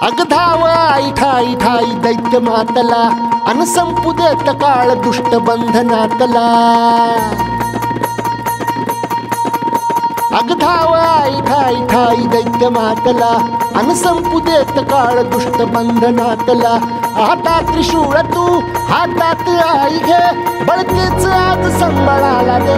अग धाव आई ठाई ठाई दैत्य मातला अन संपू देत काळ दुष्ट बंधनातला। अग धाव आई ठाई ठाई दैत्य मातला अन संपू देत काळ दुष्ट बंधनातला। हातात त्रिशूळ तू हातात आई घे बळतेच आज संबळाला दे।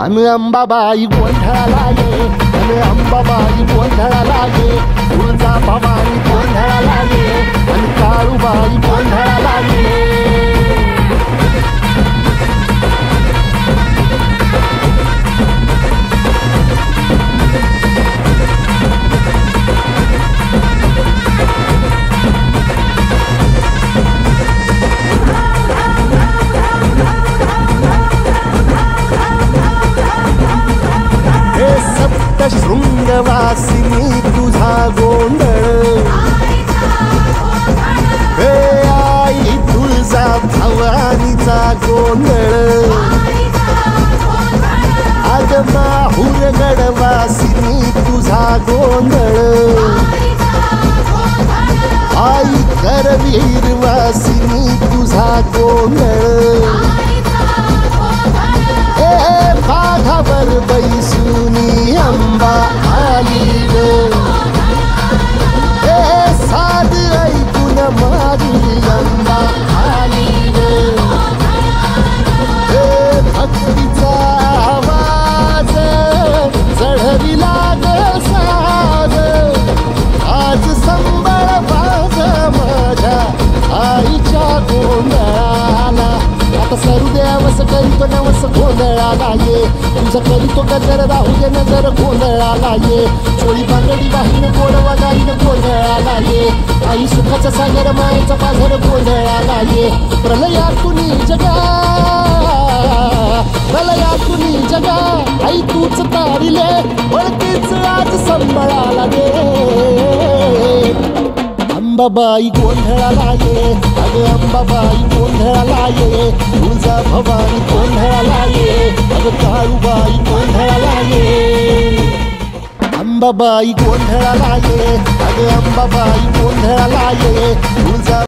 अन अंबाबाई गोंधळाला ये अन अंबाबाई गोंधळाला ये। तुळजा भवानी गोंधळाला ये अन काळूबाई गोंधळाला ये। शृंगवासिनी तुझा गोंधळ हे आई तुळजा भवानीचा गोंधळ। आज माहुरगडवासिनी तुझा गोंधळ आई करवीरवासिनी तुझा गोंधळ। माघावर बैसुनी अंबा आली ग साध ऐकून माझी अंबा आली ग। भक्तीचा आवाज चढविला ग साज आज संबळ बाज माझ्या आईच्या गोंधळाला। आता सरुदेवस करीतो नवस गोंधळाला ये तुझं करीतो गजर राहू दे नजर गोंधळाला ये। चोळी बांगडी वाहीन गोडवा गाईन गोंधळाला ये आई सुखाचा सागर मायेचा पाझर गोंधळाला ये। प्रलयातुनी जगा प्रलयातुनी जगा आई तूच तारिले वळतीच आज संबळाला दे। अंबाबाई गोंधळाला ये अग अंबाबाई गोंधळाला ये। तुळजा भवानी गोंधळाला ये अग काळूबाई गोंधळाला ये। अंबाबाई गोंधळाला ये अग अंबाबाई गोंधळाला ये। तुळजा